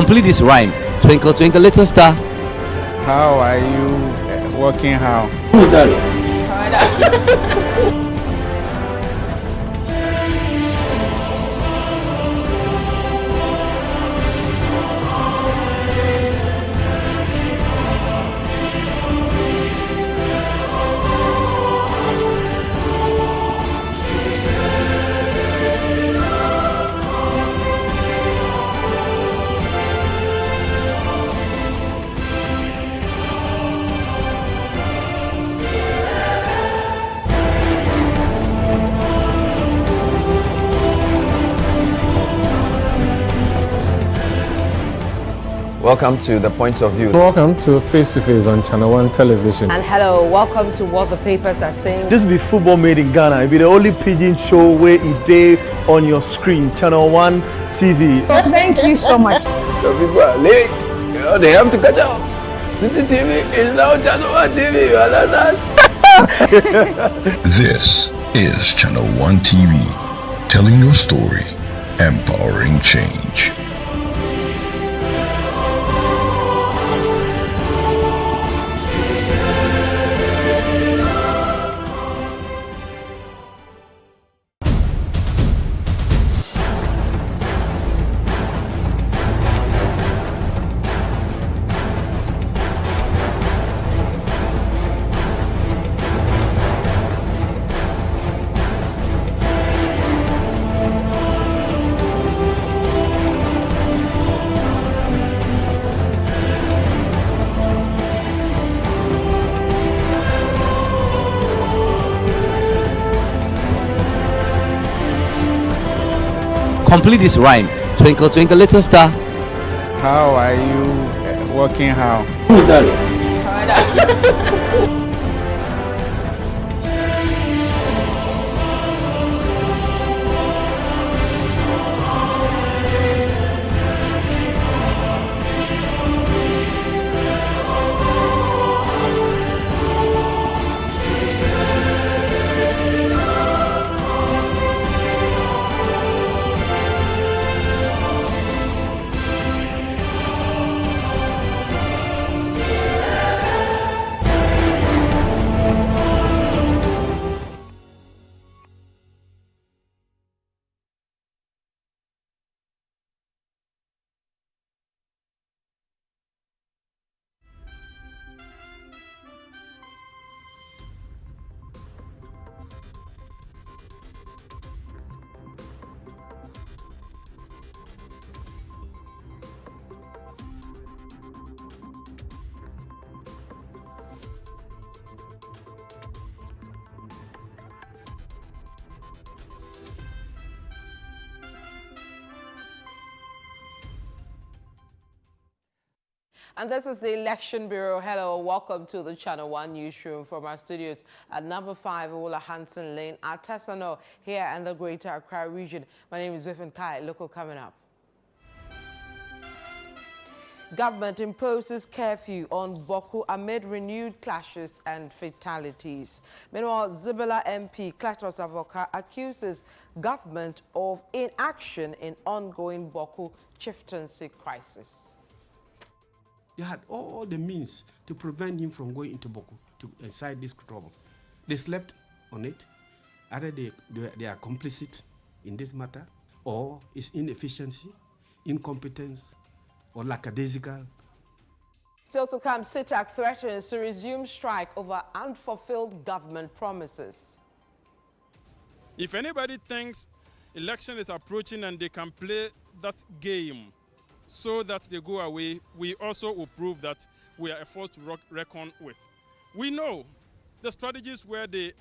Complete this rhyme. Twinkle, twinkle, little star. How are you working? How? Who is that? Welcome to The Point of View. Welcome to Face to Face on Channel 1 Television. And hello, welcome to What the Papers Are Saying. This be football made in Ghana. It be the only pidgin show where it day on your screen. Channel 1 TV. Thank you so much. Some people are late. You know, they have to catch up. City TV is now Channel 1 TV. You understand? This is Channel 1 TV, telling your story, empowering change. Complete this rhyme. Twinkle, twinkle, little star. How are you working? How? Who is that? And this is the Election Bureau. Hello, welcome to the Channel 1 newsroom from our studios at number 5, Ola Hansen Lane, Artesano, here in the Greater Accra region. My name is Vivian Kai Lokko. Coming up. Government imposes curfew on Bawku amid renewed clashes and fatalities. Meanwhile, Zibela MP Klatos Avoka accuses government of inaction in ongoing Bawku chieftaincy crisis. They had all the means to prevent him from going into Bawku to incite this trouble. They slept on it. Either they are complicit in this matter, or it's inefficiency, incompetence, or lackadaisical. Still to come, SITAC threatens to resume strike over unfulfilled government promises. If anybody thinks election is approaching and they can play that game so that they go away, we also will prove that we are a force to reckon with. We know the strategies where they,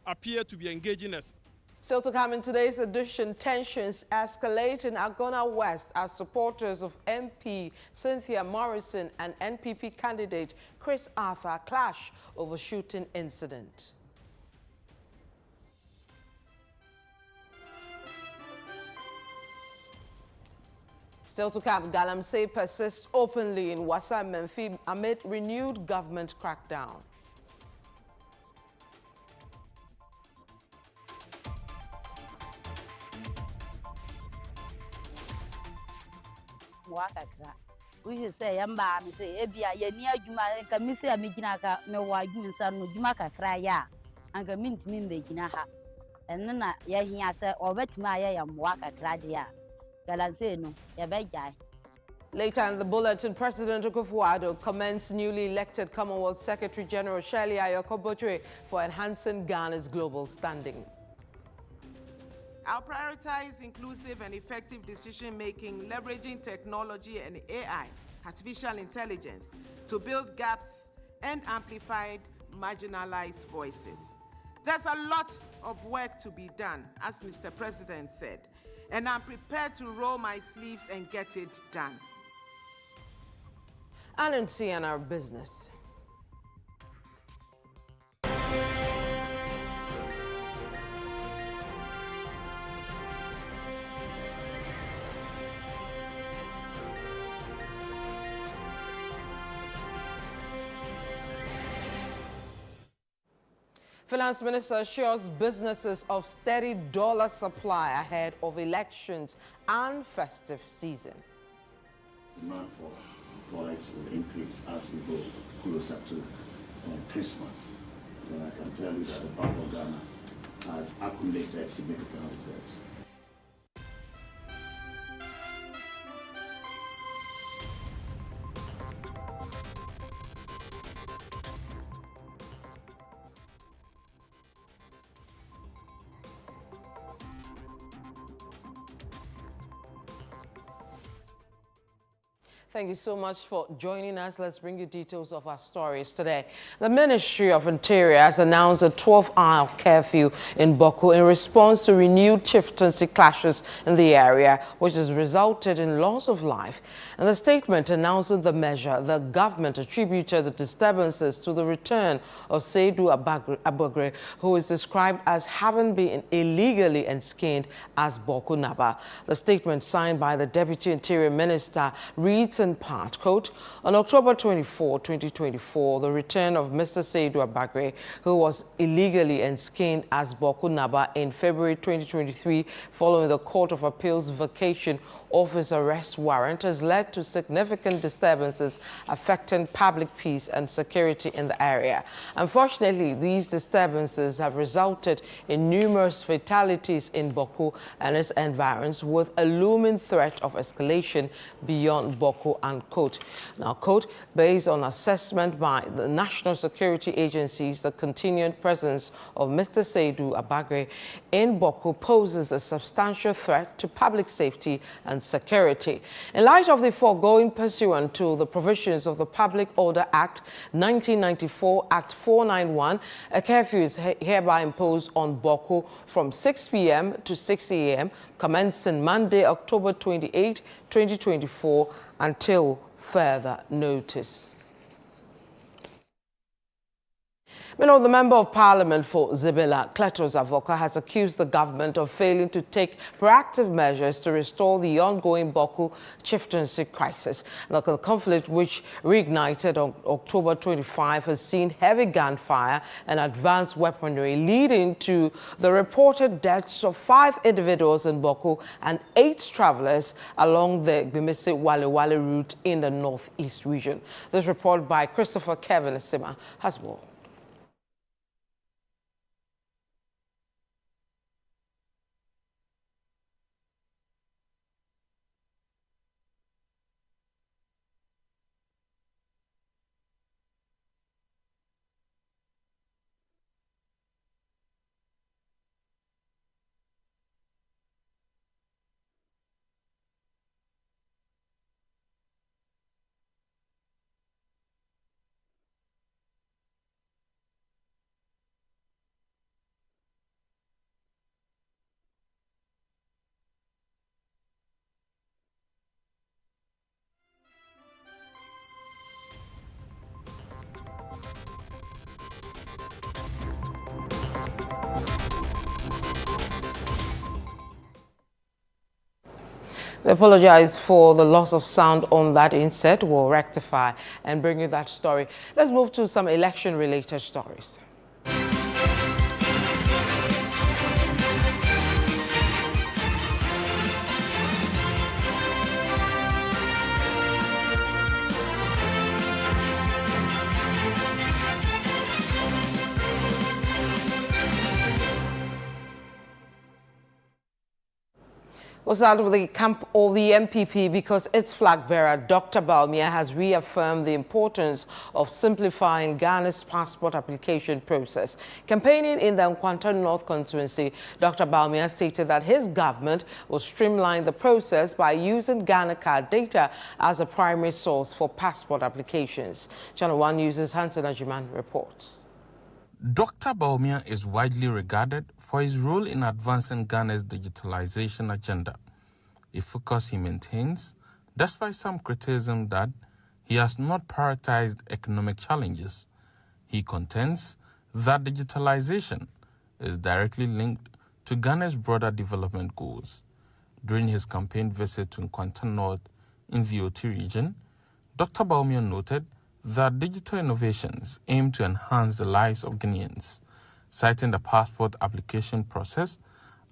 appear to be engaging us. Still to come in today's edition, tensions escalate in Agona West as supporters of MP Cynthia Morrison and NPP candidate Chris Arthur clash over shooting incident. Still to come, Galamsey persists openly in Wassa Menfi amid renewed government crackdown. Mwakakra. We should say, Yamba, me say, Ebia, ye near Juma, Kamisia Miginaka, me wa Jun San, Jumaka Kraya, and Kamint Min Beginaha. And then ya he said, or bet Maya Mwakakra, Galanseno, Yabajai. Later in the bulletin, President Akufo-Addo commends newly elected Commonwealth Secretary General Shirley Ayokobotre for enhancing Ghana's global standing. I'll prioritize inclusive and effective decision-making, leveraging technology and AI, artificial intelligence, to build gaps and amplify marginalized voices. There's a lot of work to be done, as Mr. President said, and I'm prepared to roll my sleeves and get it done. And in CNR Business. Finance Minister assures businesses of steady dollar supply ahead of elections and festive season. Demand for forex will increase as we go closer to Christmas. And I can tell you that the Bank of Ghana has accumulated significant reserves. Thank you so much for joining us. Let's bring you details of our stories today. The Ministry of Interior has announced a 12-hour curfew in Bawku in response to renewed chieftaincy clashes in the area, which has resulted in loss of life. In the statement announcing the measure, the government attributed the disturbances to the return of Seydou Abagre, who is described as having been illegally enskined as Bawku Naba. The statement signed by the Deputy Interior Minister reads in part, quote, on October 24, 2024, the return of Mr. Seydou Abagre, who was illegally enskined as Bawku Naba in February 2023 following the Court of Appeals vacation of his arrest warrant, has led to significant disturbances affecting public peace and security in the area. Unfortunately, these disturbances have resulted in numerous fatalities in Bawku and its environs, with a looming threat of escalation beyond Bawku, unquote. Now, quote, based on assessment by the national security agencies, the continued presence of Mr. Seydou Abagre in Bawku poses a substantial threat to public safety and security. In light of the foregoing, pursuant to the provisions of the Public Order Act 1994, Act 491, a curfew is hereby imposed on Bawku from 6 p.m. to 6 a.m. commencing Monday, October 28, 2024 until further notice. Meanwhile, the Member of Parliament for Zibela, Cletus Avoka, has accused the government of failing to take proactive measures to restore the ongoing Bawku chieftaincy crisis. The conflict, which reignited on October 25, has seen heavy gunfire and advanced weaponry, leading to the reported deaths of 5 individuals in Bawku and 8 travelers along the Gbemese-Wale route in the northeast region. This report by Christopher Kevin Sima has more. We apologize for the loss of sound on that inset. We'll rectify and bring you that story. Let's move to some election-related stories. Was out of the camp of the MPP because its flag bearer, Dr. Bawumia, has reaffirmed the importance of simplifying Ghana's passport application process. Campaigning in the Nkwanta North constituency, Dr. Bawumia stated that his government will streamline the process by using Ghana card data as a primary source for passport applications. Channel 1 News' Hansen Ajiman reports. Dr. Bawumia is widely regarded for his role in advancing Ghana's digitalization agenda, a focus he maintains despite some criticism that he has not prioritized economic challenges. He contends that digitalization is directly linked to Ghana's broader development goals. During his campaign visit to Nkwanta North in the Oti region, Dr. Bawumia noted that digital innovations aim to enhance the lives of Ghanaians, citing the passport application process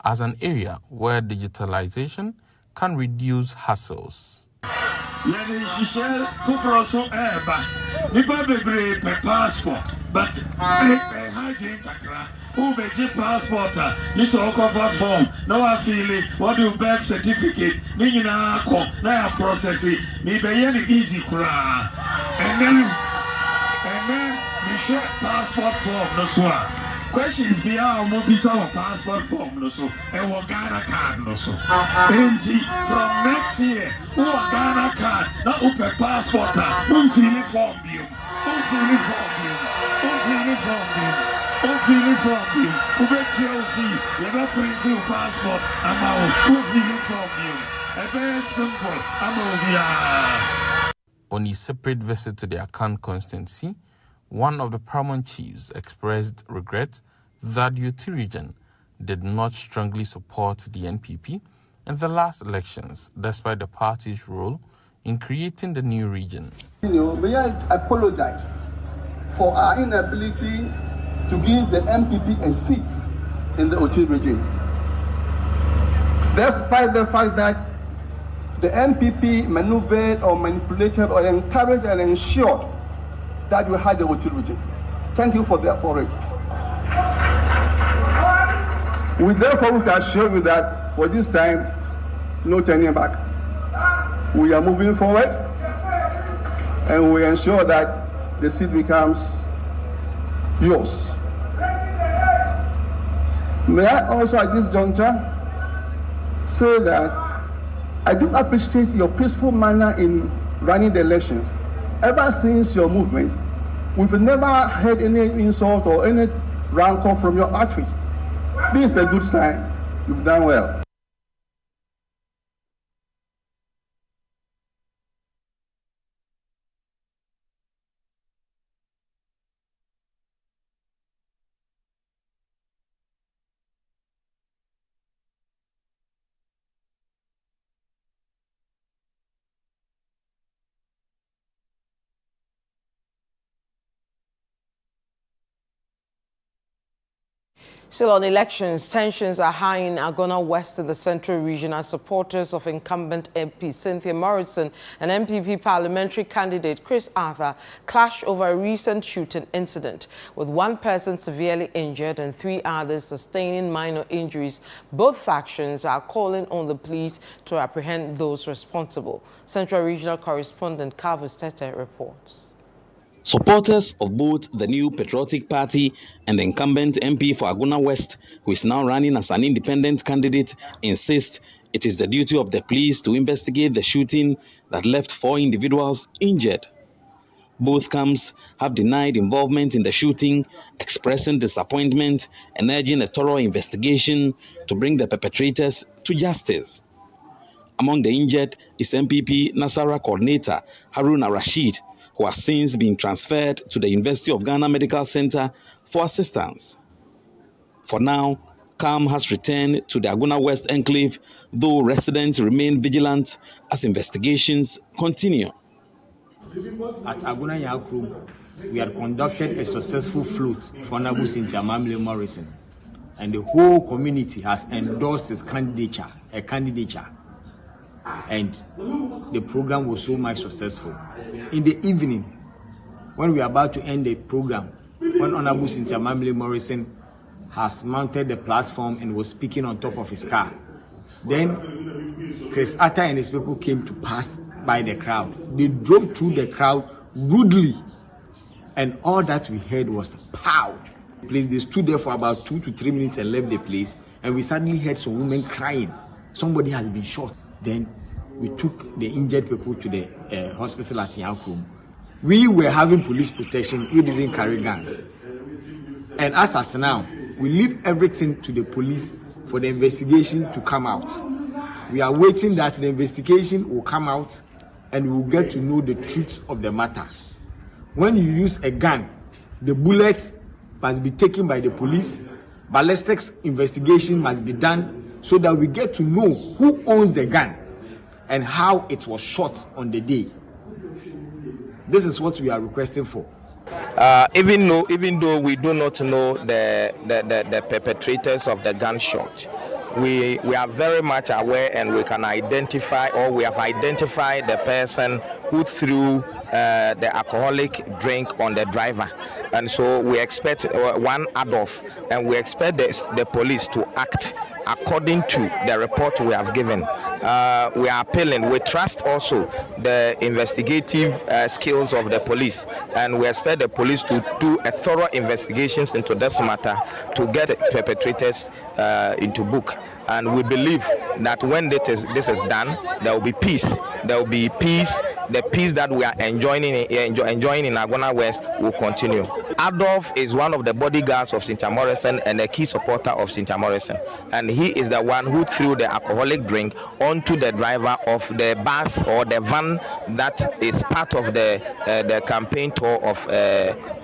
as an area where digitalization can reduce hassles. Who may give passport? This all cover form. Now I feel it. What do birth certificate? Nina ko na process it. Me be any easy kura. And then me share passport form no so. Questions beyond mo bisa on passport form no so. And what Ghana card no so. From next year, who Ghana card? Now open passport. Who feel it form you? Who feel it form you? Who feel it form you? Passport. On his separate visit to the Akan constituency, one of the paramount chiefs expressed regret that the Oti region did not strongly support the NPP in the last elections, despite the party's role in creating the new region. May I apologize for our inability to give the MPP a seat in the Oti region, despite the fact that the MPP maneuvered or manipulated or encouraged and ensured that we had the Oti region. Thank you for it. We therefore assure you that for this time, no turning back. We are moving forward and we ensure that the seat becomes yours. May I also at this juncture say that I do appreciate your peaceful manner in running the elections. Ever since your movement, we've never heard any insult or any rancor from your outfit. This is a good sign. You've done well. Still on elections, tensions are high in Agona West in the Central Region as supporters of incumbent MP Cynthia Morrison and MPP parliamentary candidate Chris Arthur clash over a recent shooting incident, with one person severely injured and 3 others sustaining minor injuries. Both factions are calling on the police to apprehend those responsible. Central Regional Correspondent Carvus Tete reports. Supporters of both the new Patriotic Party and the incumbent MP for Agona West, who is now running as an independent candidate, insist it is the duty of the police to investigate the shooting that left 4 individuals injured. Both camps have denied involvement in the shooting, expressing disappointment and urging a thorough investigation to bring the perpetrators to justice. Among the injured is MPP Nasara coordinator Haruna Rashid, who has since been transferred to the University of Ghana Medical Center for assistance. For now, calm has returned to the Agona West enclave, though residents remain vigilant as investigations continue. At Agona Yakru, we had conducted a successful float for Honorable Cynthia Morrison, and the whole community has endorsed his candidature, and the program was so much successful. In the evening, when we are about to end the program, when Honorable Cynthia Morrison has mounted the platform and was speaking on top of his car, then Chris Atta and his people came to pass by the crowd. They drove through the crowd rudely, and all that we heard was pow. Please, they stood there for about 2 to 3 minutes and left the place, and we suddenly heard some women crying. Somebody has been shot. Then we took the injured people to the hospital at Yaukum. We were having police protection. We didn't carry guns. And as at now, we leave everything to the police for the investigation to come out. We are waiting that the investigation will come out and we will get to know the truth of the matter. When you use a gun, the bullet must be taken by the police. Ballistics investigation must be done so that we get to know who owns the gun and how it was shot on the day. This is what we are requesting for. Even though we do not know the perpetrators of the gunshot, we are very much aware, and we can identify, or we have identified the person who threw the alcoholic drink on the driver. And so we expect one Adolf, and we expect the police to act according to the report we have given. We are appealing. We trust also the investigative skills of the police, and we expect the police to do a thorough investigations into this matter to get perpetrators into book. And we believe that when this is done, there will be peace. There will be peace. The peace that we are enjoying in Agona West will continue. Adolf is one of the bodyguards of Cynthia Morrison and a key supporter of Cynthia Morrison. And he is the one who threw the alcoholic drink onto the driver of the bus or the van that is part of the campaign tour of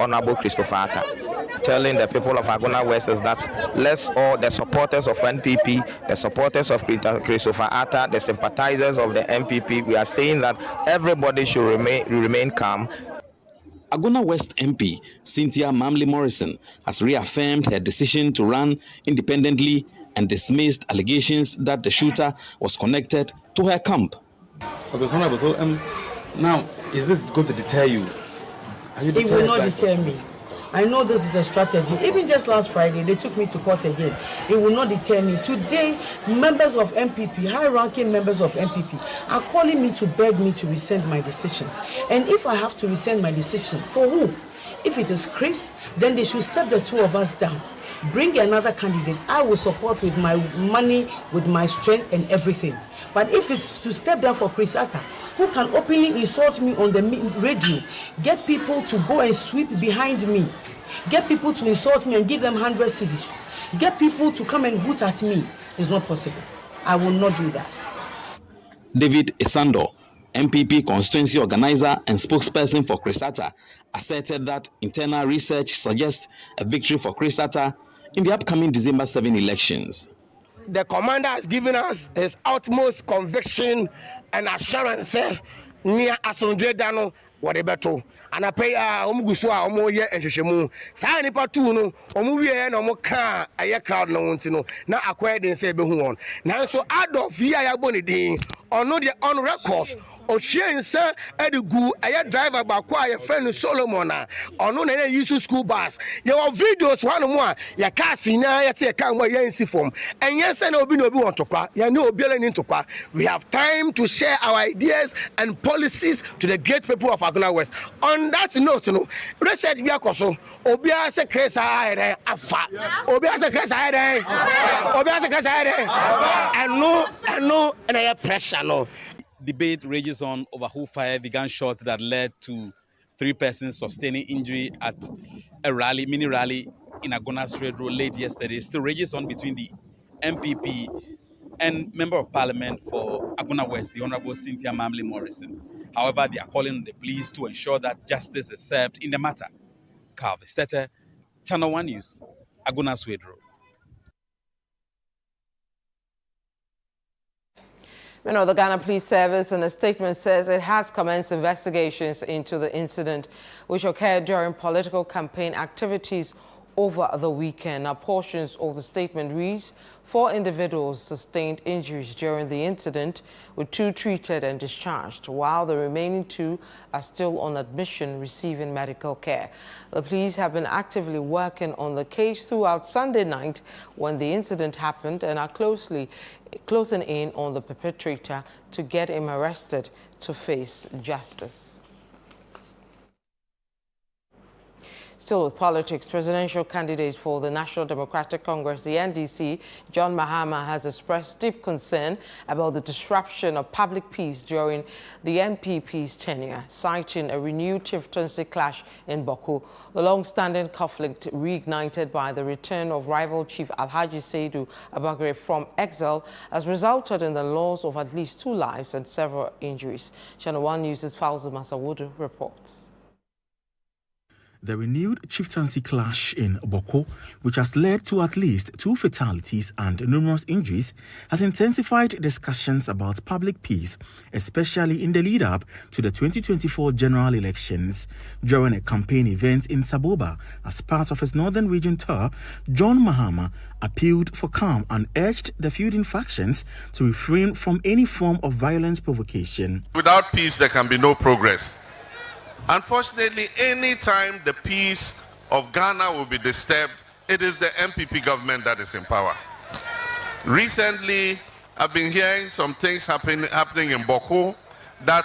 Honorable Christopher Atta. Telling the people of Agona West is that let's all, the supporters of NPP, the supporters of Christopher Atta, the sympathizers of the NPP, we are saying that everybody should remain calm. Agona West MP Cynthia Mamley Morrison has reaffirmed her decision to run independently and dismissed allegations that the shooter was connected to her camp. Okay, so now, is this going to deter you? Are you it will not deter me. I know this is a strategy. Even just last Friday, they took me to court again. It will not deter me. Today, members of MPP, high-ranking members of MPP, are calling me to beg me to rescind my decision. And if I have to rescind my decision, for who? If it is Chris, then they should step the two of us down. Bring another candidate. I will support with my money, with my strength and everything. But if it's to step down for Chris Atta, who can openly insult me on the radio, get people to go and sweep behind me, get people to insult me and give them 100 cedis, get people to come and hoot at me, it's not possible. I will not do that. David Isando, MPP constituency organizer and spokesperson for Chris Atta, asserted that internal research suggests a victory for Chris Atta in the upcoming December 7 elections. The commander has given us his utmost conviction and assurance near Asundre Dano, whatever. And I pay Omugusua, Omoye, and Shemu. Sani Patuno, Omuye, and Omoka, a crowd no one to know. Now acquired in Sebehuon. Now so Adolf via Bonidin, or no the on records. O sir, Edugu, a driver by quiet friend Solomon, or no use school bus. Your videos one more, your casina, yet a camera yancy form. And yes, and Obi no want to qua, ya no billion into qua. We have time to share our ideas and policies to the great people of Agona West. On that note, no, research Biakoso, Obia Secrets I Afa, Obia Secrets I Obia Secrets I know, and I have pressure, no. Debate rages on over who fired the gunshot that led to 3 persons sustaining injury at a rally, mini rally in Agona Straight Road late yesterday. Still rages on between the MPP and Member of Parliament for Agona West, the Honorable Cynthia Mamley Morrison. However, they are calling on the police to ensure that justice is served in the matter. Carl Vistete, Channel 1 News, Agona Straight Road. The Ghana Police Service in a statement says it has commenced investigations into the incident which occurred during political campaign activities over the weekend. Now, portions of the statement reads, 4 individuals sustained injuries during the incident, with 2 treated and discharged, while the remaining 2 are still on admission receiving medical care. The police have been actively working on the case throughout Sunday night when the incident happened and are closing in on the perpetrator to get him arrested to face justice. Still with politics, presidential candidate for the National Democratic Congress, the NDC, John Mahama, has expressed deep concern about the disruption of public peace during the NPP's tenure, citing a renewed chieftaincy clash in Bawku. The long-standing conflict, reignited by the return of rival chief Alhaji Seidu Abagre from exile, has resulted in the loss of at least 2 lives and several injuries. Channel 1 News' Fauzi Masawudu reports. The renewed chieftaincy clash in Bawku, which has led to at least 2 fatalities and numerous injuries, has intensified discussions about public peace, especially in the lead-up to the 2024 general elections. During a campaign event in Saboba, as part of his Northern Region tour, John Mahama appealed for calm and urged the feuding factions to refrain from any form of violent provocation. Without peace, there can be no progress. Unfortunately, any time the peace of Ghana will be disturbed, it is the MPP government that is in power. Recently, I've been hearing some things happening in Bawku that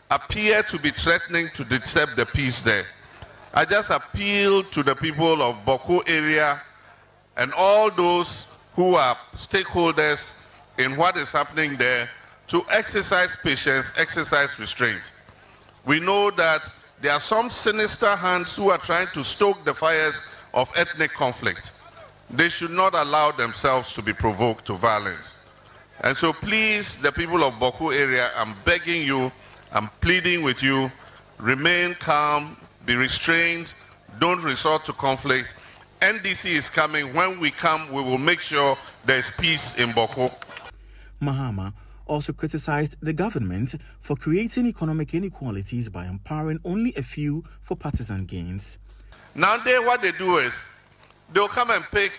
appear to be threatening to disturb the peace there. I just appeal to the people of Bawku area and all those who are stakeholders in what is happening there to exercise patience, exercise restraint. We know that there are some sinister hands who are trying to stoke the fires of ethnic conflict. They should not allow themselves to be provoked to violence. And so please, the people of Bawku area, I'm begging you, I'm pleading with you, remain calm, be restrained, don't resort to conflict. NDC is coming. When we come, we will make sure there is peace in Bawku. Mahama also criticized the government for creating economic inequalities by empowering only a few for partisan gains. Nowadays, what they do is they'll come and pick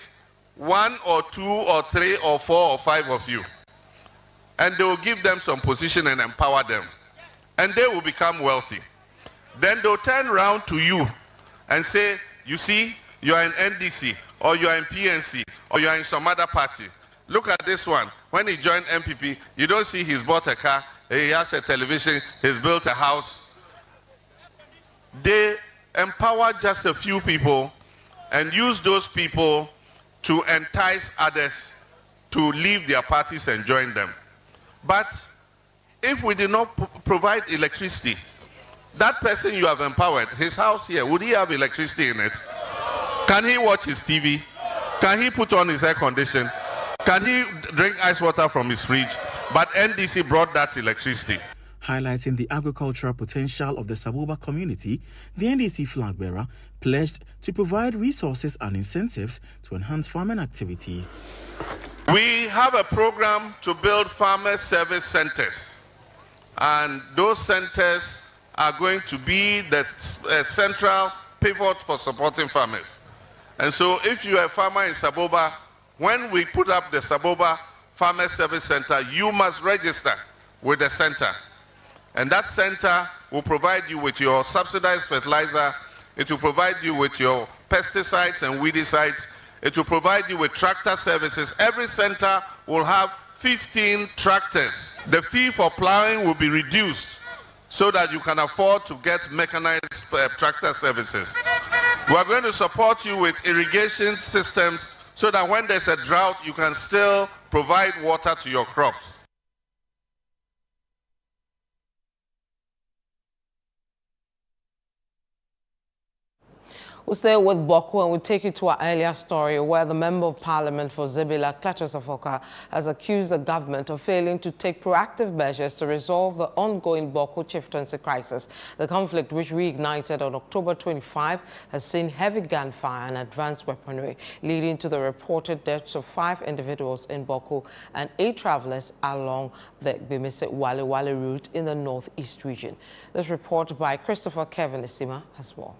1 or 2 or 3 or 4 or 5 of you, and they will give them some position and empower them, and they will become wealthy. Then they'll turn around to you and say, you see, you are in NDC, or you are in PNC, or you are in some other party. Look at this one. When he joined MPP, you don't see he's bought a car, he has a television, he's built a house. They empower just a few people and use those people to entice others to leave their parties and join them. But if we did not provide electricity, that person you have empowered, his house here, would he have electricity in it? Can he watch his TV? Can he put on his air condition? Can he drink ice water from his fridge? But NDC brought that electricity. Highlighting the agricultural potential of the Saboba community, the NDC flag bearer pledged to provide resources and incentives to enhance farming activities. We have a program to build farmer service centers, and those centers are going to be the central pivot for supporting farmers. And so if you are a farmer in Saboba, when we put up the Saboba Farmer Service Center, you must register with the center. And that center will provide you with your subsidized fertilizer, it will provide you with your pesticides and weedicides, it will provide you with tractor services. Every center will have 15 tractors. The fee for plowing will be reduced so that you can afford to get mechanized tractor services. We are going to support you with irrigation systems so that when there's a drought, you can still provide water to your crops. We'll stay with Bawku and we'll take you to our earlier story where the Member of Parliament for Zebila, Klatos has accused the government of failing to take proactive measures to resolve the ongoing Bawku chieftaincy crisis. The conflict, which reignited on October 25, has seen heavy gunfire and advanced weaponry, leading to the reported deaths of 5 individuals in Bawku and 8 travelers along the Bimise-Wale route in the northeast region. This report by Christopher Kevin Isima has more.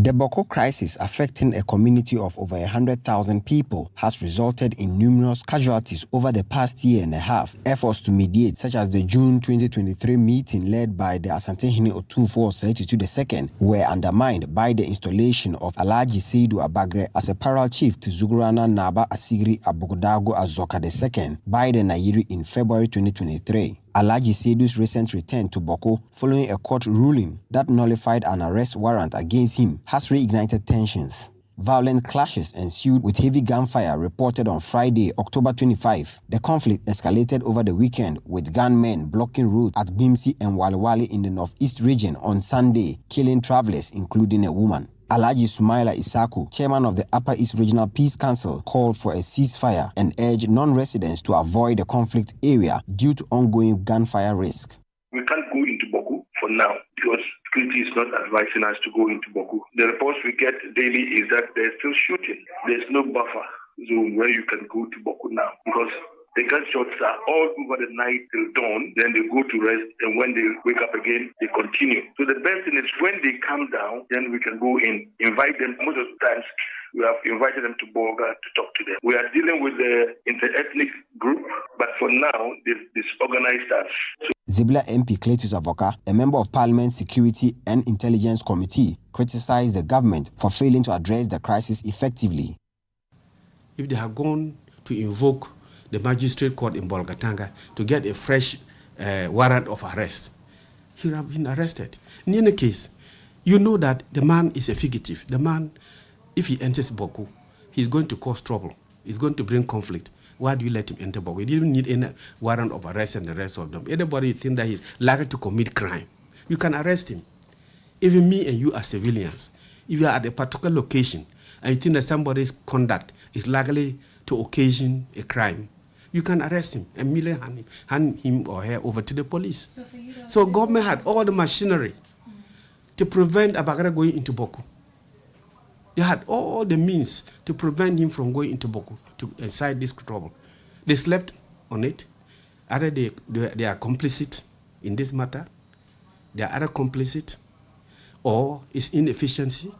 The Bawku crisis, affecting a community of over 100,000 people, has resulted in numerous casualties over the past year and a half. Efforts to mediate, such as the June 2023 meeting led by the Asantehene Otumfuo Osei II, were undermined by the installation of Alhaji Seidu Abagre as a parallel chief to Zugurana Naba Asigri Abugudago Azoka II by the Nayiri in February 2023. Alhaji Seidu's recent return to Bawku following a court ruling that nullified an arrest warrant against him has reignited tensions. Violent clashes ensued with heavy gunfire reported on Friday, October 25. The conflict escalated over the weekend with gunmen blocking roads at Bimsi and Walewale in the northeast region on Sunday, killing travelers including a woman. Alhaji Sumaila Isaku, chairman of the Upper East Regional Peace Council, called for a ceasefire and urged non-residents to avoid the conflict area due to ongoing gunfire risk. We can't go into Bawku for now because security is not advising us to go into Bawku. The reports we get daily is that there's still shooting. There's no buffer zone where you can go to Bawku now because the gunshots are all over the night till dawn, then they go to rest, and when they wake up again, they continue. So the best thing is when they come down, then we can go in, invite them. Most of the times, we have invited them to Boga to talk to them. We are dealing with the inter-ethnic group, but for now, they've disorganized us. Zibla MP Cletus Avoka, a member of Parliament Security and Intelligence Committee, criticized the government for failing to address the crisis effectively. If they have gone to invoke the magistrate court in Bolgatanga to get a fresh warrant of arrest, he would have been arrested. In any case, you know that the man is a fugitive. The man, if he enters Bawku, he's going to cause trouble. He's going to bring conflict. Why do you let him enter Bawku? You didn't need any warrant of arrest and the rest of them. Anybody think that he's likely to commit crime, you can arrest him. Even me and you are civilians. If you are at a particular location and you think that somebody's conduct is likely to occasion a crime, you can arrest him and immediately hand him or her over to the police. So government had all the machinery to prevent Abagara going into Bawku. They had all the means to prevent him from going into Bawku to incite this trouble. They slept on it. Either they are complicit in this matter, they are either complicit, or it's inefficiency,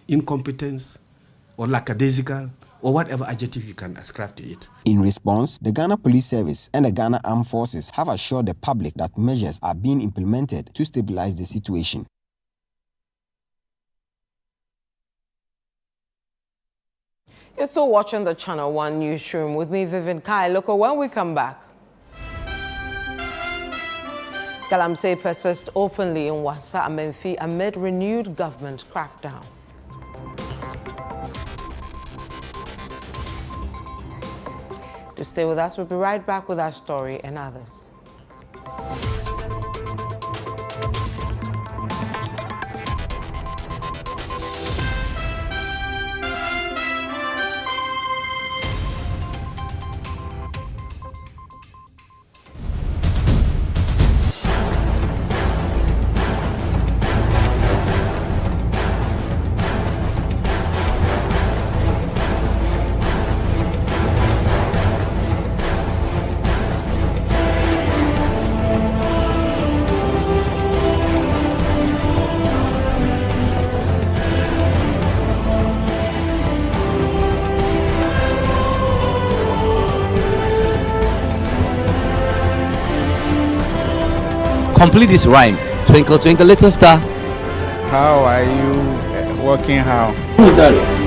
incompetence, or lackadaisical, or whatever adjective you can ascribe to it. In response, the Ghana Police Service and the Ghana Armed Forces have assured the public that measures are being implemented to stabilize the situation. You're still watching the Channel 1 newsroom with me, Vivian Kai Lokko. When we come back, Galamsey persists openly in Wassa Amenfi amid renewed government crackdown. To stay with us, we'll be right back with our story and others. Complete this rhyme. Twinkle, twinkle, little star. How are you working how? Who is that?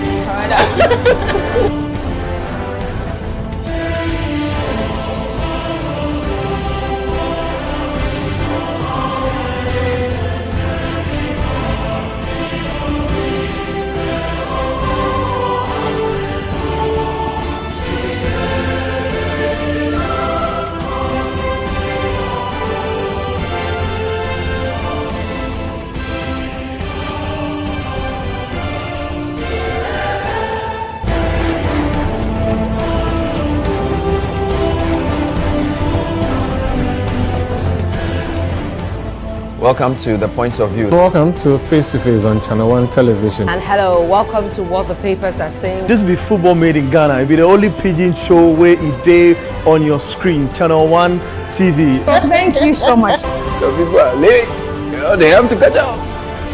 Welcome to The Point of View. Welcome to Face to Face on Channel 1 Television. And hello, welcome to What the Papers Are Saying. This be football made in Ghana. It be the only pidgin show where it day on your screen. Channel 1 TV. Thank you so much. Some people are late. You know, they have to catch up.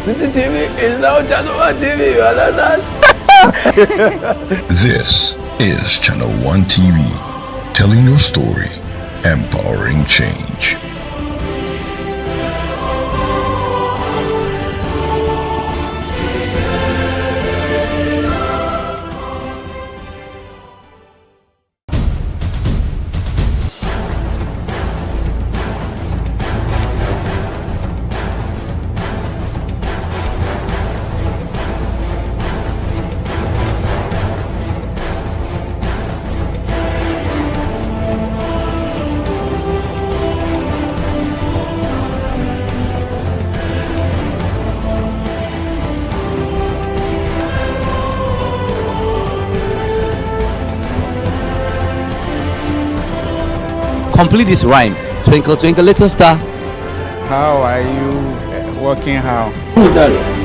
City TV is now Channel 1 TV, you understand? This is Channel 1 TV, telling your story, empowering change. Complete this rhyme. Twinkle, twinkle, little star. How are you working how? Who's that?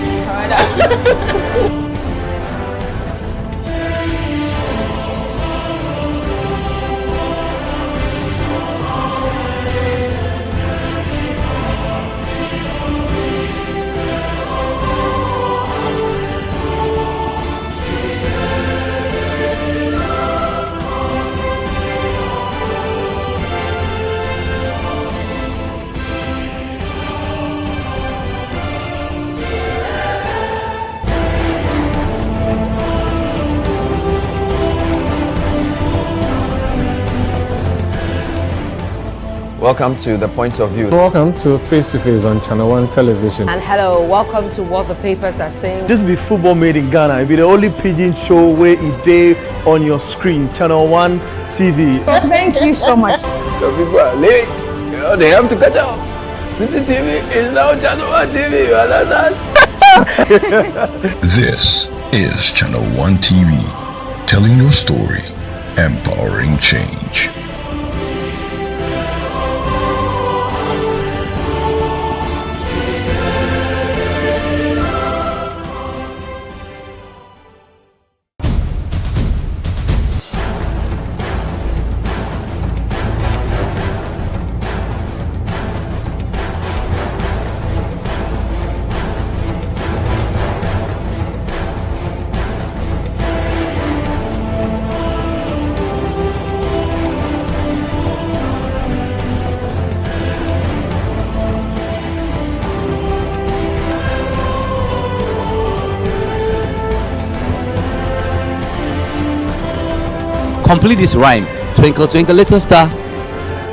Welcome to The Point of View. Welcome to Face to Face on Channel 1 Television. And hello, welcome to What the Papers Are Saying. This be football made in Ghana. It be the only pidgin show where it day on your screen. Channel 1 TV. Thank you so much. Some people are late. You know, they have to catch up. City TV is now Channel 1 TV, you understand? This is Channel 1 TV, telling your story, empowering change. Complete this rhyme. Twinkle, twinkle, little star.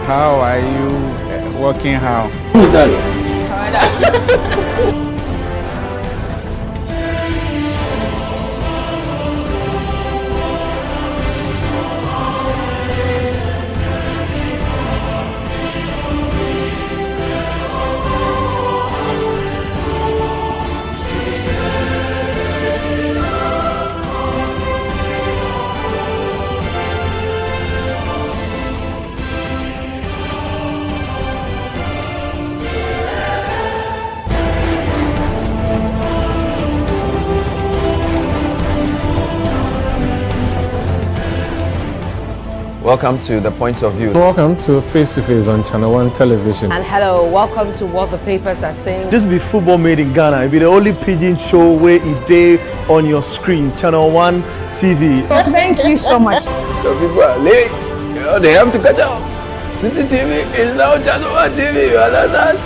How are you working how? Who's that? Welcome to The Point of View. Welcome to Face to Face on Channel 1 Television. And hello, welcome to What the Papers Are Saying. This be football made in Ghana. It be the only pidgin show where it day on your screen. Channel 1 TV. Thank you so much. Some people are late. You know, they have to catch up. City TV is now Channel 1 TV, you understand?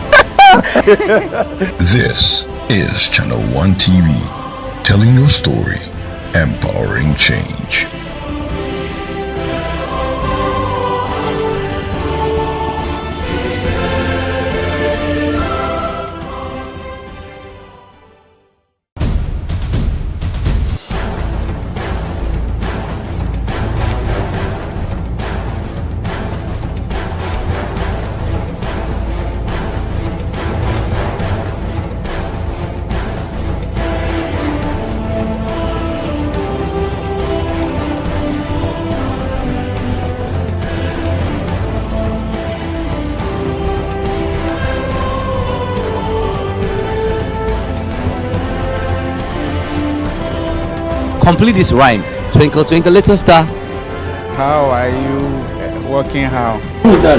This is Channel 1 TV, telling your story, empowering change. Complete this rhyme. Twinkle, twinkle, little star. How are you working how? Who's that?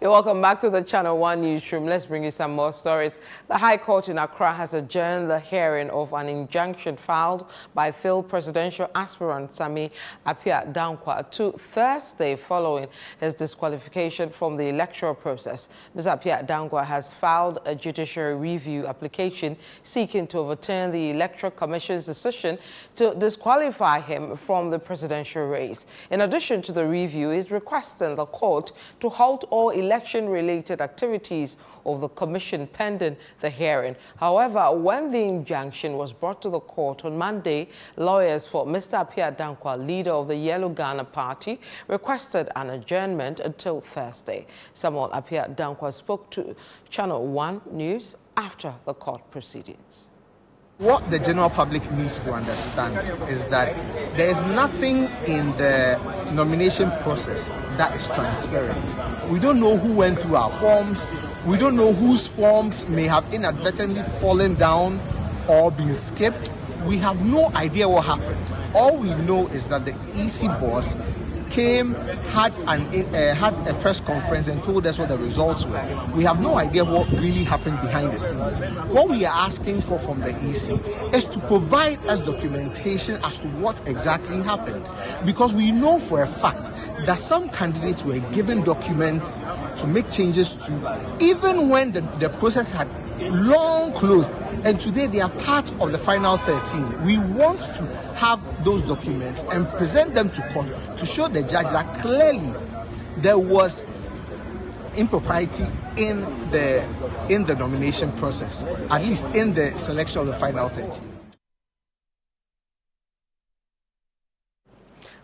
You're welcome back to the Channel 1 newsroom. Let's bring you some more stories. The High Court in Accra has adjourned the hearing of an injunction filed by failed presidential aspirant Sami Appiah Dankwa to Thursday following his disqualification from the electoral process. Mr. Appiah Dankwa has filed a judicial review application seeking to overturn the Electoral Commission's decision to disqualify him from the presidential race. In addition to the review, he's requesting the court to halt all election-related activities of the commission pending the hearing. However, when the injunction was brought to the court on Monday, lawyers for Mr. Appiah Dankwa, leader of the Yellow Ghana Party, requested an adjournment until Thursday. Samuel Appiah Dankwa spoke to Channel 1 News after the court proceedings. What the general public needs to understand is that there is nothing in the nomination process that is transparent. We don't know who went through our forms. We don't know whose forms may have inadvertently fallen down or been skipped. We have no idea what happened. All we know is that the EC boss came, had a press conference and told us what the results were. We have no idea what really happened behind the scenes. What we are asking for from the EC is to provide us documentation as to what exactly happened. Because we know for a fact that some candidates were given documents to make changes to, even when the process had long closed, and today they are part of the final 13. We want to have those documents and present them to court to show the judge that clearly there was impropriety in the nomination process, at least in the selection of the final 13.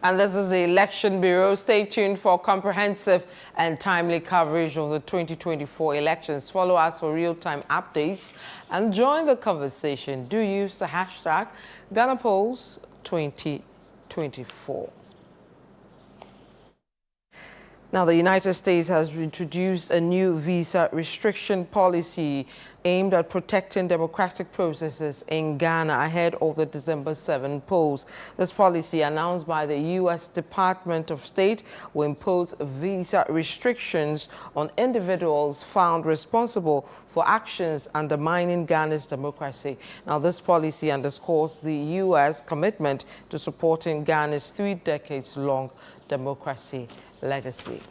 And this is the Election Bureau. Stay tuned for comprehensive and timely coverage of the 2024 elections. Follow us for real-time updates and join the conversation. Do use the hashtag GhanaPolls2024. Now, the United States has introduced a new visa restriction policy aimed at protecting democratic processes in Ghana ahead of the December 7 polls. This policy, announced by the U.S. Department of State, will impose visa restrictions on individuals found responsible for actions undermining Ghana's democracy. Now, this policy underscores the U.S. commitment to supporting Ghana's 3 decades-long democracy legacy.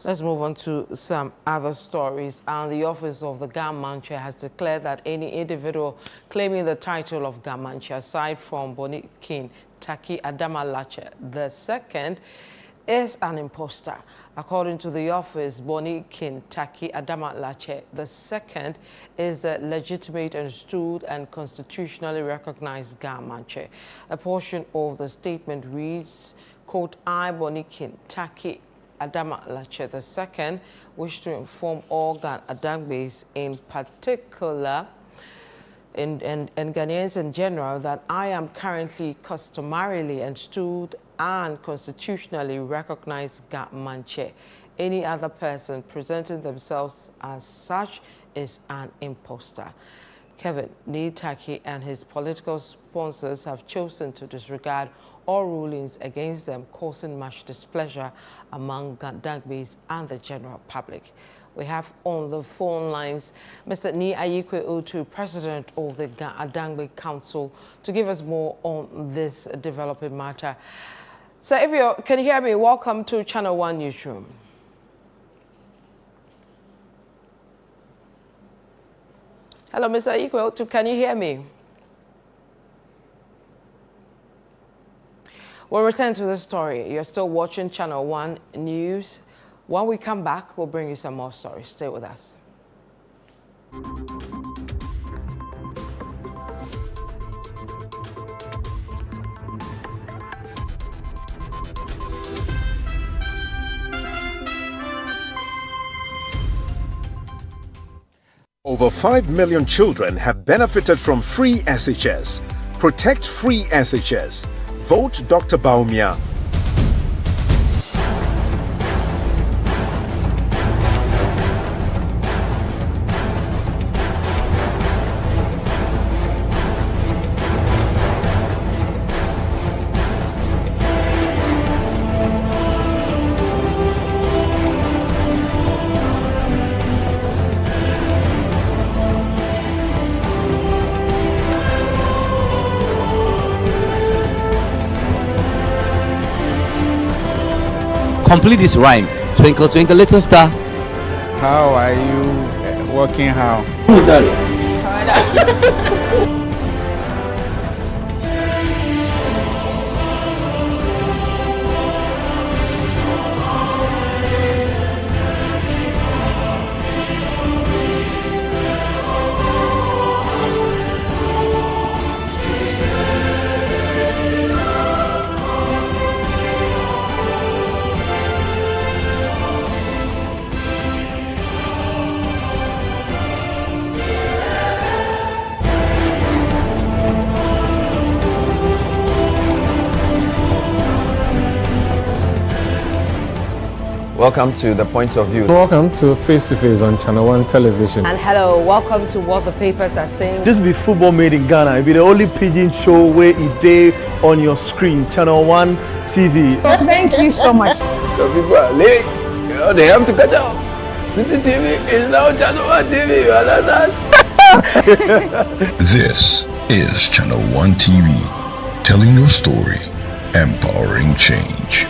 Let's move on to some other stories. And the office of the Gamanche has declared that any individual claiming the title of Gamanche, aside from Bonikin Taki Adamalache II, is an imposter. According to the office, Bonikin Taki Adamalache II is the legitimate, understood, and constitutionally recognized Gamanche. A portion of the statement reads, quote, I, Bonikin Taki Adamalache II, wish to inform all Ghana in particular and Ghanaians in general that I am currently customarily understood and constitutionally recognized Gamanche. Any other person presenting themselves as such is an imposter. Kevin Nitaki and his political sponsors have chosen to disregard all rulings against them, causing much displeasure among Gandangbe's and the general public. We have on the phone lines Mr. Ni Ayikwe Otu, President of the Gandangbe Council, to give us more on this developing matter. So if you can hear me, welcome to Channel 1 Newsroom. Hello, Mr. Ayikwe Otu, can you hear me? We'll return to the story. You're still watching Channel 1 News. When we come back, we'll bring you some more stories. Stay with us. Over 5 million children have benefited from free SHS. Protect free SHS. Vote Dr. Baumia. Complete this rhyme. Twinkle, twinkle, little star. How are you working how? Who's that? Welcome to The Point of View. Welcome to Face to Face on Channel 1 Television. And hello, welcome to what the papers are saying. This be football made in Ghana. It be the only pidgin show where it day on your screen. Channel 1 TV. Thank you so much. Some people are late. You know, they have to catch up. City TV is now Channel 1 TV. You understand? This is Channel 1 TV, telling your story, empowering change.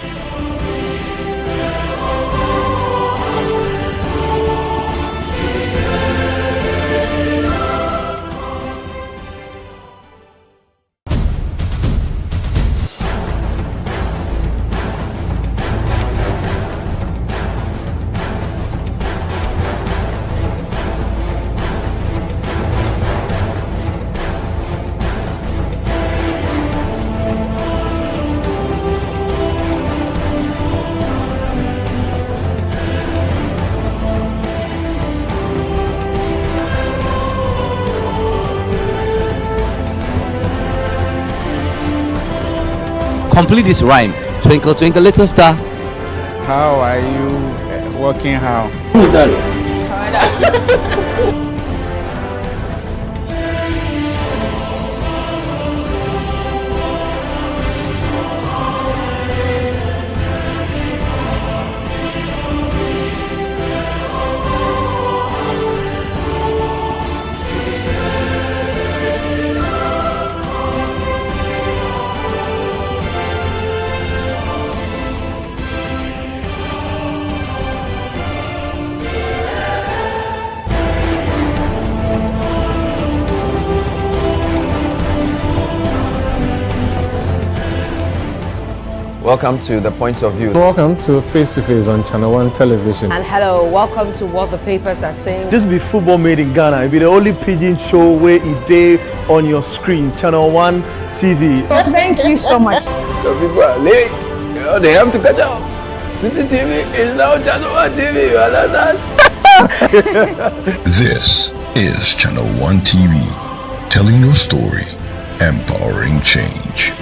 Complete this rhyme. Twinkle, twinkle, little star. How are you working how? Who's that? Welcome to The Point of View. Welcome to Face to Face on Channel 1 Television. And hello, welcome to what the papers are saying. This be football made in Ghana. It be the only pidgin show where it day on your screen. Channel 1 TV. Thank you so much. Some people are late. You know, they have to catch up. City TV is now Channel 1 TV. You understand? This is Channel 1 TV, telling your story, empowering change.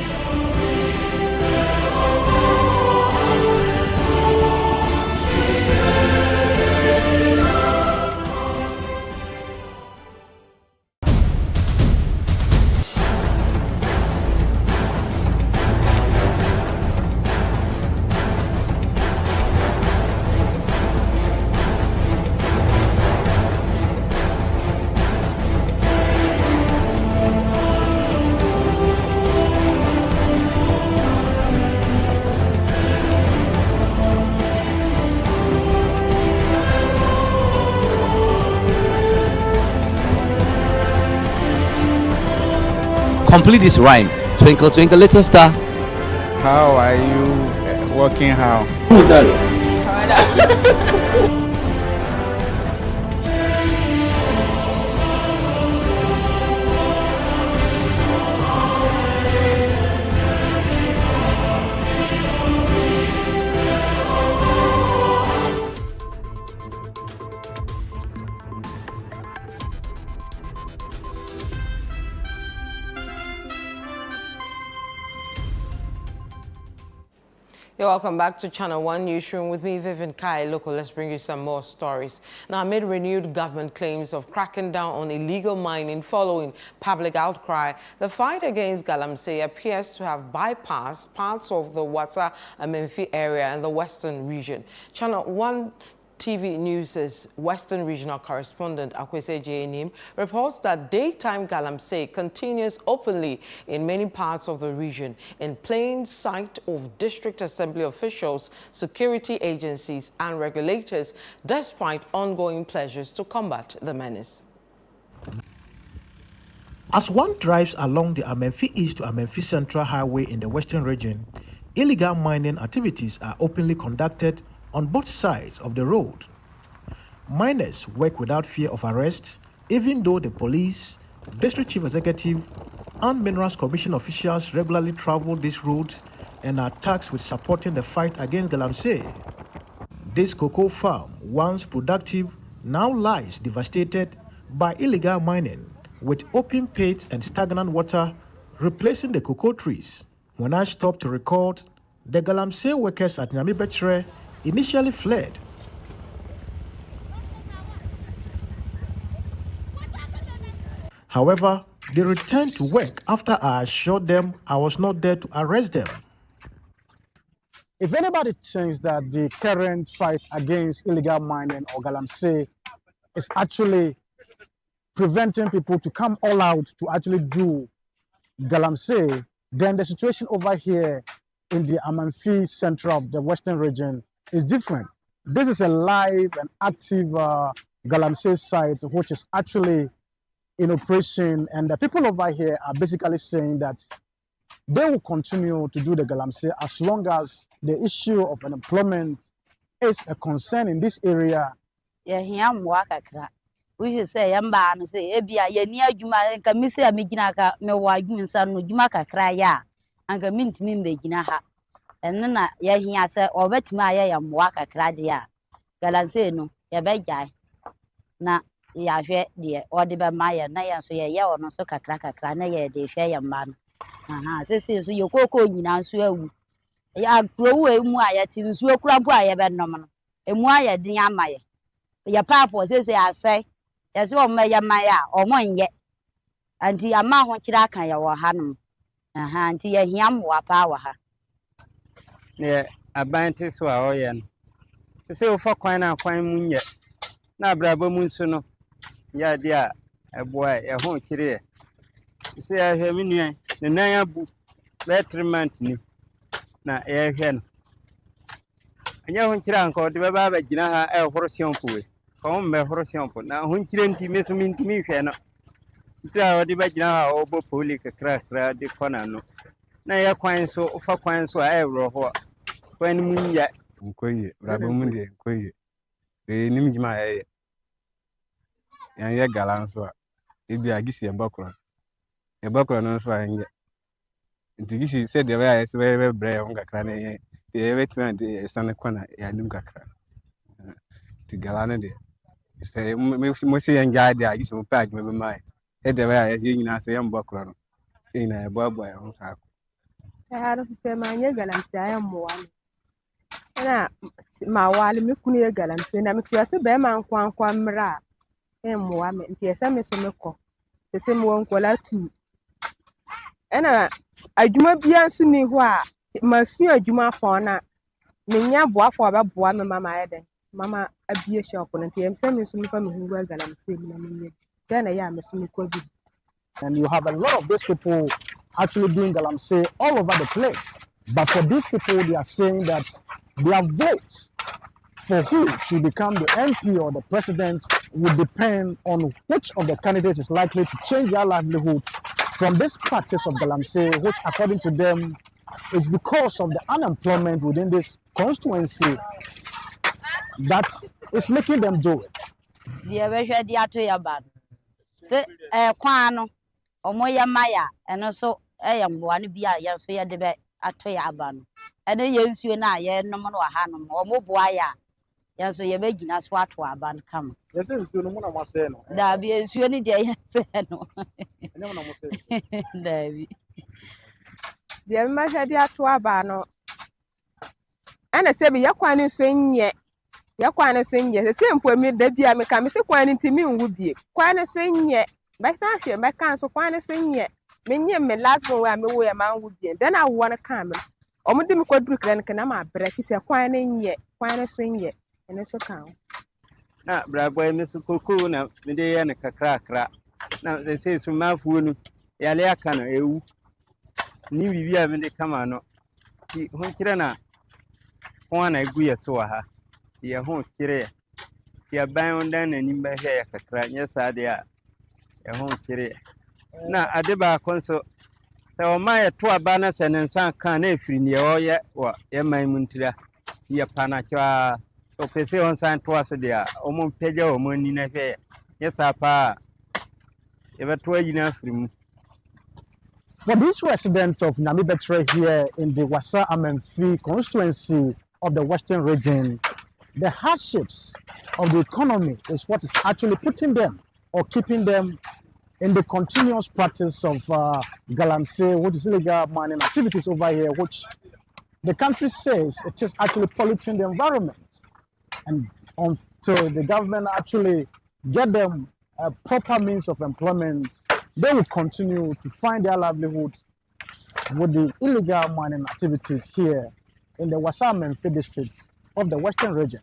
Complete this rhyme. Twinkle, twinkle, little star. How are you working how? Who's that? You're welcome back to Channel 1 Newsroom with me, Vivian Kai Lokko. Let's bring you some more stories. Now, amid renewed government claims of cracking down on illegal mining following public outcry, the fight against Galamsey appears to have bypassed parts of the Wasa and Menfi area and the western region. Channel 1 TV News' Western Regional Correspondent Akwese J. reports that daytime galamsey continues openly in many parts of the region, in plain sight of district assembly officials, security agencies and regulators, despite ongoing pledges to combat the menace. As one drives along the Amenfi East to Amenfi Central Highway in the Western region, illegal mining activities are openly conducted on both sides of the road. Miners work without fear of arrest, even though the police, district chief executive, and Minerals Commission officials regularly travel this route and are tasked with supporting the fight against galamsey. This cocoa farm, once productive, now lies devastated by illegal mining, with open pits and stagnant water replacing the cocoa trees. When I stopped to record, the galamsey workers at Nyamibetre initially fled. However, they returned to work after I assured them I was not there to arrest them. If anybody thinks that the current fight against illegal mining or galamsey is actually preventing people to come all out to actually do galamsey, then the situation over here in the Amanfi Central of the Western region is different. This is a live and active galamsey site which is actually in operation, and the people over here are basically saying that they will continue to do the galamsey as long as the issue of unemployment is a concern in this area. We should say, Yamba, say, Ebia, Yenia Juma, and Kamisa Mijinaka, Mewa, San Jumaka Kraya, and Kamint Mimbe and then Yahia said, or bet Maya and Waka Kradia, Galanseno, Yabejai. Na, Yashe, dear, or the Maya, Naya, so ya or no so cracker, Cranaya, the Shaya man. Says you cocoa in answer. Ya grow a moya to swear crabwaya, but no man. A moya, dear Maya. Your papa says, I say. Yes, oh, Maya Maya, or one yet. And the amount what you can your hand. Auntie, him or power her. Yeah, a band is so yan. To say for quine and quine moon yet. Now, Bravo Munsono. Ya, dear, a boy, a home career. To say I have in here, the Naya book, letterment me. Now, air hen. And your uncle called the Baba Ginaha, a horse young pool. Come, horse young pool. Now, when you didn't miss me to me, Fiana. Try the Bagina or Bopoli, a crack, the corner. Now, you're quite so for quite so I wrote. When moon yet, Nkoye, Bravo Mundi, Nkoye. The name my ya galanso. Ebi agisi ebakura. Ebakura no so anye. Ntigisi said the way I swear bre on kakra na ye. The wetman the stand corner ya nim kakra. Ti galana de. Say mo say anja de agisi mo page me mai. E the way I say nyina so yam bakura no. E na ebo on sa. I had to say my galamsey I am one. Na ma wale me kunu ye galamsey na me tiase be man kwankwa mra e moa me tiase me so me ko tiase me won kola tu ena adwuma bia nso ni ho a masu adwuma fo na me nya boafo ba boa me mama yede mama abie shop no tiase me so me fa me hu galamsey me na me then ya me so me ko bi. And you have a lot of these people actually doing galamsey all over the place. But for these people, they are saying that their vote for who should become the MP or the president would depend on which of the candidates is likely to change their livelihood from this practice of galamsey, which according to them is because of the unemployment within this constituency that is making them do it. And also, I am one be a young so ya debe atoya aban. And then yes, you na ye no man wa hanum or mo boya. Yan so ye begina swat wa aban come. Yes, you no one was saying. There be a sweeny day, yes, no. There be. The measure dia to abano. And I say be yakwan sing ye. Yakwan sing ye. The same for me, the dear me come say quan to me would be. Quan sing ye. By Sashi, my counsel quan sing ye. Me last one where me we a man would be. Then I want to come. Omo dem ko dru kran kana ma breki se kwan na nye kwan na so nye And it's okay. Na brabo Miss Kuku na Medea and Kakra. Now they say from my phone, Yaleakana, EU. New Vivia when they come on. Honchirana, one agree as so her. Your home chire. Your bound down and in my hair, Kakra, yes, I dear. Your home chire. Now, Adeba conso. So my 2 banners and some can free near ya or Emma Muntilla. Your panacha. So pese on sign twice a day. Omo peja or money in a fair. Yes, apa. Ever 2 enough room. For these residents of Namibetre here in the Wasa Amenfi constituency of the Western region, the hardships of the economy is what is actually putting them or keeping them in the continuous practice of galamsey, which is illegal mining activities over here, which the country says it is actually polluting the environment. And until the government actually get them a proper means of employment, they will continue to find their livelihood with the illegal mining activities here in the Wasa Amenfi district of the Western region.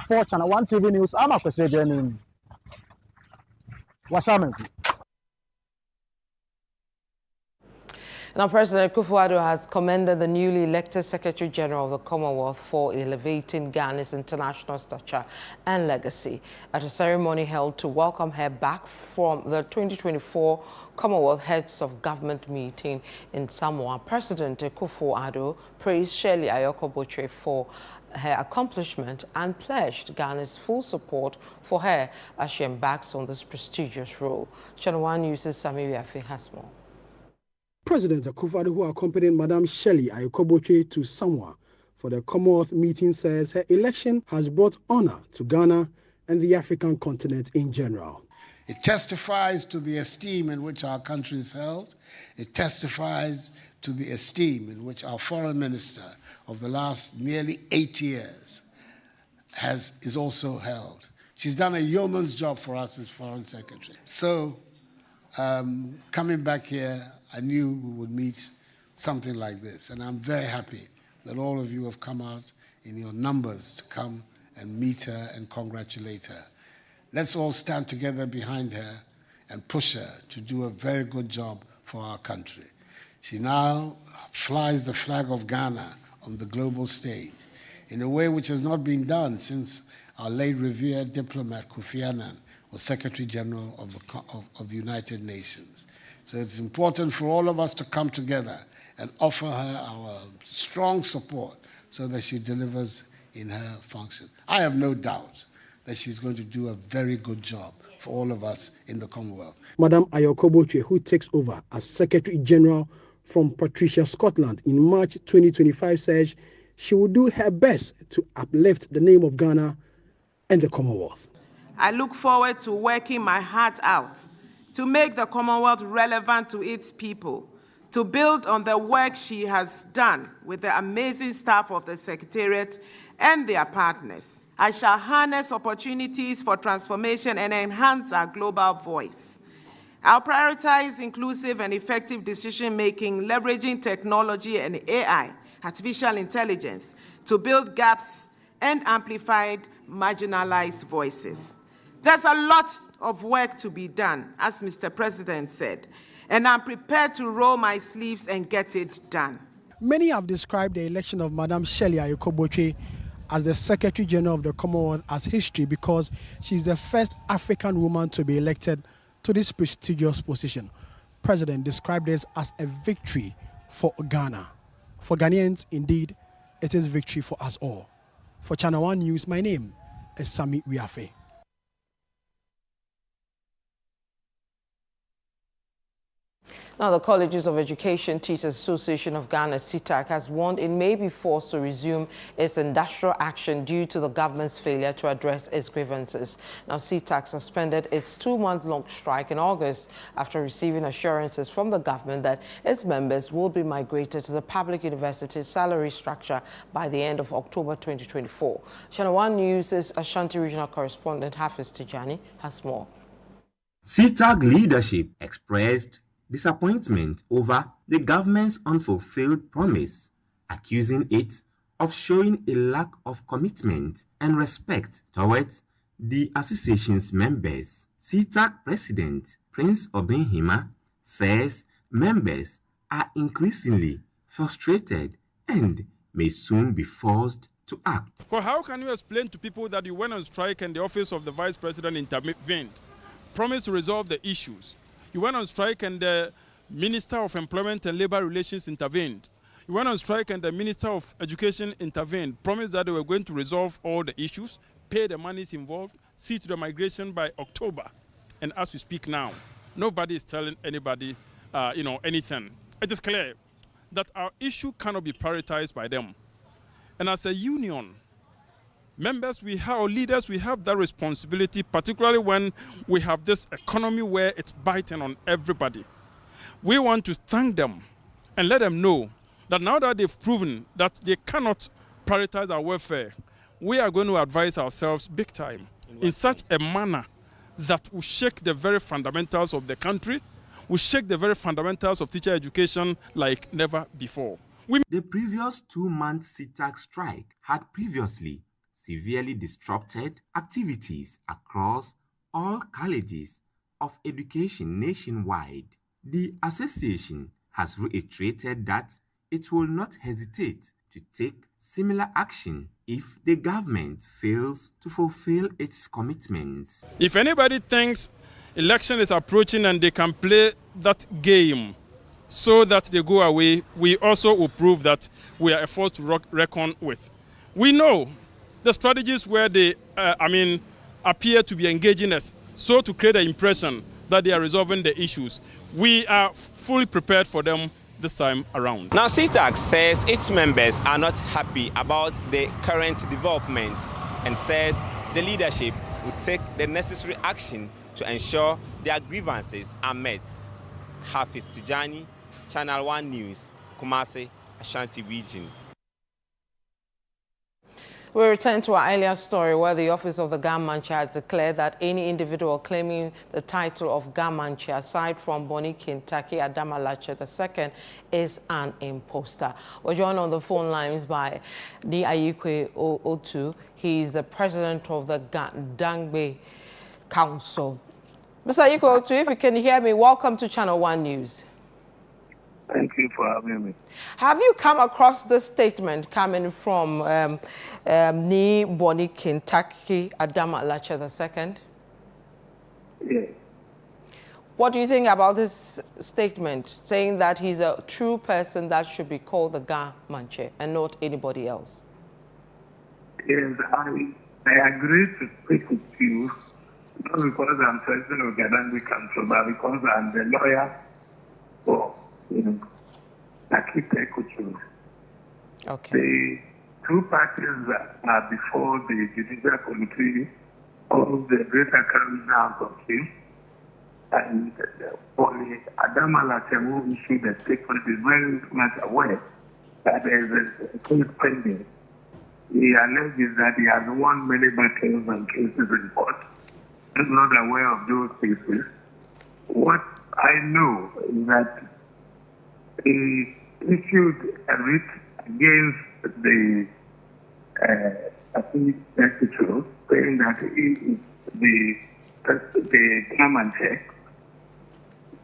For Channel 1 TV News, I'm Akwese in Wasa Amenfi. Now, President Akufo-Addo has commended the newly elected Secretary General of the Commonwealth for elevating Ghana's international stature and legacy at a ceremony held to welcome her back from the 2024 Commonwealth Heads of Government meeting in Samoa. President Akufo-Addo praised Shirley Ayoko-Botchwey for her accomplishment and pledged Ghana's full support for her as she embarks on this prestigious role. Channel 1 News' Sami Wiafe has more. President Akufo-Addo, who accompanied Madam Shirley Ayoko-Botchwey to Samoa for the Commonwealth meeting, says her election has brought honor to Ghana and the African continent in general. It testifies to the esteem in which our country is held. It testifies to the esteem in which our foreign minister of the last nearly 8 years is also held. She's done a yeoman's job for us as foreign secretary. So coming back here, I knew we would meet something like this, and I'm very happy that all of you have come out in your numbers to come and meet her and congratulate her. Let's all stand together behind her and push her to do a very good job for our country. She now flies the flag of Ghana on the global stage in a way which has not been done since our late revered diplomat Kofi Annan was Secretary General of the United Nations. So it's important for all of us to come together and offer her our strong support so that she delivers in her function. I have no doubt that she's going to do a very good job for all of us in the Commonwealth. Madam Ayoko-Botchwey, who takes over as Secretary General from Patricia Scotland in March 2025, says she will do her best to uplift the name of Ghana and the Commonwealth. I look forward to working my heart out to make the Commonwealth relevant to its people, to build on the work she has done with the amazing staff of the Secretariat and their partners. I shall harness opportunities for transformation and enhance our global voice. I'll prioritize inclusive and effective decision-making, leveraging technology and AI, artificial intelligence, to build gaps and amplify marginalized voices. There's a lot of work to be done, as Mr. President said, and I'm prepared to roll my sleeves and get it done. Many have described the election of Madam Shirley Ayoko-Botchwey as the Secretary General of the Commonwealth as history because she's the first African woman to be elected to this prestigious position. President described this as a victory for Ghana. For Ghanaians, indeed, it is victory for us all. For Channel 1 News, my name is Sami Wiafe. Now, the Colleges of Education Teachers Association of Ghana, CTAC, has warned it may be forced to resume its industrial action due to the government's failure to address its grievances. Now, CTAC suspended its 2-month-long strike in August after receiving assurances from the government that its members will be migrated to the public university's salary structure by the end of October 2024. Channel 1 News' Ashanti Regional Correspondent Hafiz Tijani has more. CTAC leadership expressed disappointment over the government's unfulfilled promise, accusing it of showing a lack of commitment and respect towards the association's members. CTAC President Prince Obenhima says members are increasingly frustrated and may soon be forced to act. Because how can you explain to people that you went on strike and the office of the vice president intervened, promised to resolve the issues? You went on strike and the Minister of Employment and Labor Relations intervened. You went on strike and the Minister of Education intervened, promised that they were going to resolve all the issues, pay the monies involved, see to the migration by October. And as we speak now, nobody is telling anybody, anything. It is clear that our issue cannot be prioritized by them. And as a union, members, or leaders, we have that responsibility, particularly when we have this economy where it's biting on everybody. We want to thank them and let them know that now that they've proven that they cannot prioritize our welfare, we are going to advise ourselves big time in such a manner that will shake the very fundamentals of the country, will shake the very fundamentals of teacher education like never before. The previous 2-month CTAC strike had previously severely disrupted activities across all colleges of education nationwide. The association has reiterated that it will not hesitate to take similar action if the government fails to fulfill its commitments. If anybody thinks election is approaching and they can play that game so that they go away, we also will prove that we are a force to reckon with. We know the strategies where they, appear to be engaging us, so to create an impression that they are resolving the issues. We are fully prepared for them this time around. Now, CTAC says its members are not happy about the current development and says the leadership will take the necessary action to ensure their grievances are met. Hafiz Tijani, Channel 1 News, Kumasi, Ashanti Region. We return to our earlier story where the office of the Gamanche has declared that any individual claiming the title of Gamanche, aside from Bonnie Kintaki Adamalache II, is an imposter. We're joined on the phone lines by Ni Ayikwe Otu. He is the president of the Dangbe Council. Mr. Ayikwe Otu, if you can hear me, welcome to Channel 1 News. Thank you for having me. Have you come across this statement coming from Ni Bonnie Kintaki Adamalache II? Yes. What do you think about this statement, saying that he's a true person that should be called the Gamanche and not anybody else? Yes, I agree to speak with you, not because I'm president of the Dangbe Council, but because I'm the lawyer for Okay. The two parties that are before the Judicial Committee of the Greater Crown House of Chiefs and Bonnie Adamalache, who issued the statement, is very much aware that there is a case pending. He alleges that he has won many battles and cases in court. I'm not aware of those cases. What I know is that he issued a writ against the Electoral, saying that he is the Gamanche.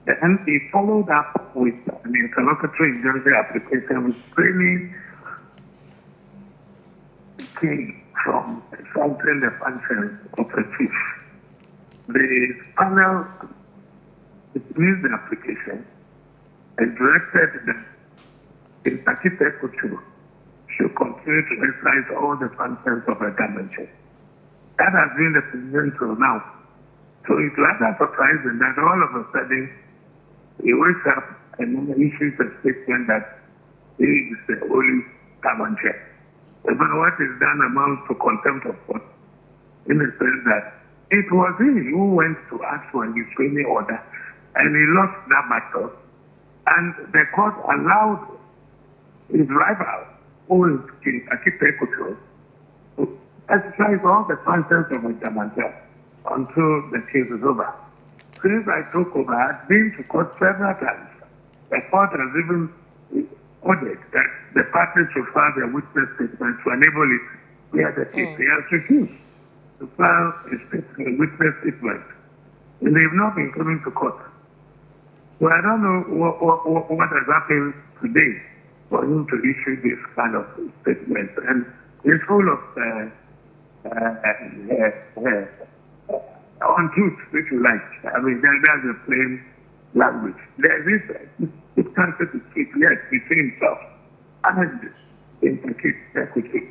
Then he followed up with an interlocutory injunction application which really came from something the functions of a chief. The panel dismissed the application and directed that the Electoral should continue to exercise all the functions of a Gamanche. That has been the position till now. So it's rather surprising that all of a sudden he wakes up and issues a statement that he is the only Gamanche. Even what is done amounts to contempt of court, in the sense that it was he who went to ask for a restraining order and he lost that battle. And the court allowed his rival, who is King Akite, to exercise all the functions of a Gamanche until the case is over. Since I took over, I've been to court several times. The court has even ordered that the parties should file their witness statement to enable it to hear the case. He has refused to file a witness statement, and they've not been coming to court. So I don't know what has happened today for him to issue this kind of statement, and it's full of untruth, if you like. I mean, that's a plain language. There is this country to keep, yes, between himself and implicate equity.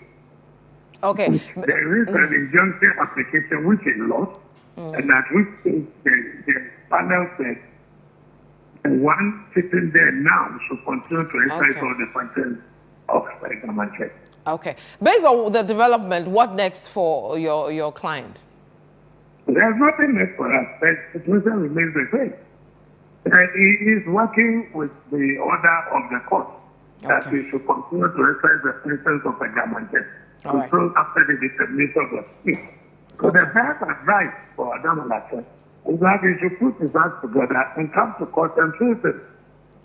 Okay. There is an injunction application which is lost, and at which the panel said the one sitting there now should continue to exercise all the functions of government. Okay. Based on the development, what next for your client? There's nothing next for us. The situation remains the same. He is working with the order of the court that he should continue to exercise the functions of a government until after the determination of the state. So the best advice for Adam Alache is that he should put his hands together and come to court and treat it.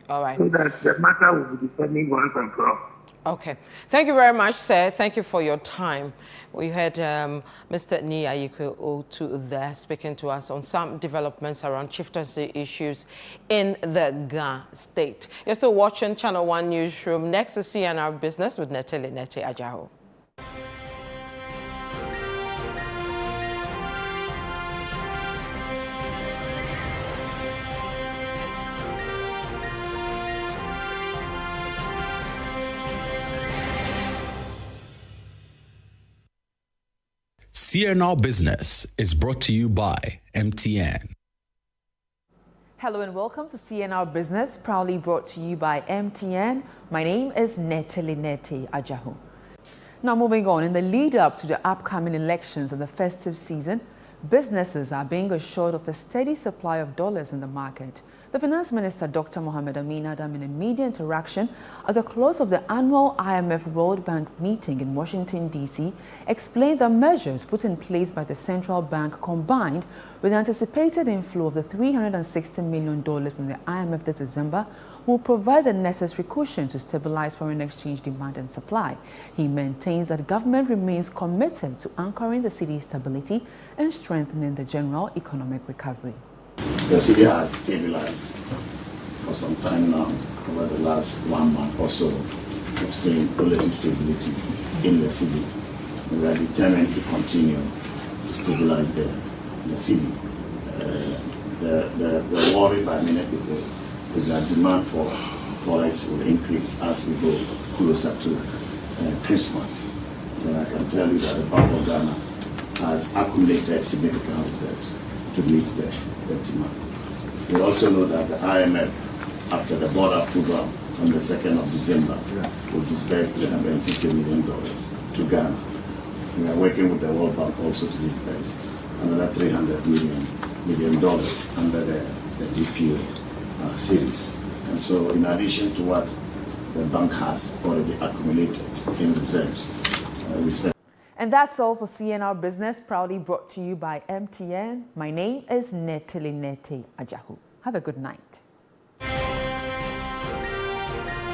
All right. So that the matter will be determined once and for all. Okay. Thank you very much, sir. Thank you for your time. We had Mr. Lokko there speaking to us on some developments around chieftaincy issues in the Ga state. You're still watching Channel 1 Newsroom. Next is CNR Business with Neteli Ajaho. CNR Business is brought to you by MTN. Hello and welcome to CNR Business, proudly brought to you by MTN. My name is Neteli Ajahu. Now moving on, in the lead up to the upcoming elections and the festive season, businesses are being assured of a steady supply of dollars in the market. The Finance Minister, Dr. Mohamed Amin Adam, in a media interaction at the close of the annual IMF World Bank meeting in Washington, D.C., explained that measures put in place by the central bank combined with the anticipated inflow of the $360 million from the IMF this December will provide the necessary cushion to stabilize foreign exchange demand and supply. He maintains that government remains committed to anchoring the city's stability and strengthening the general economic recovery. The city has stabilized for some time now. Over the last 1 month or so, we've seen relative stability in the city. We are determined to continue to stabilize the city. The worry by many people is that demand for forex will increase as we go closer to Christmas. And I can tell you that the Bank of Ghana has accumulated significant reserves to meet the demand. We also know that the IMF, after the board approval on the 2nd of December, will disburse $360 million to Ghana. We are working with the World Bank also to disburse another $300 million under the GPO series. And so in addition to what the bank has already accumulated in reserves, we spend. And that's all for CNR Business, proudly brought to you by MTN. My name is Neteli Ajahu. Have a good night.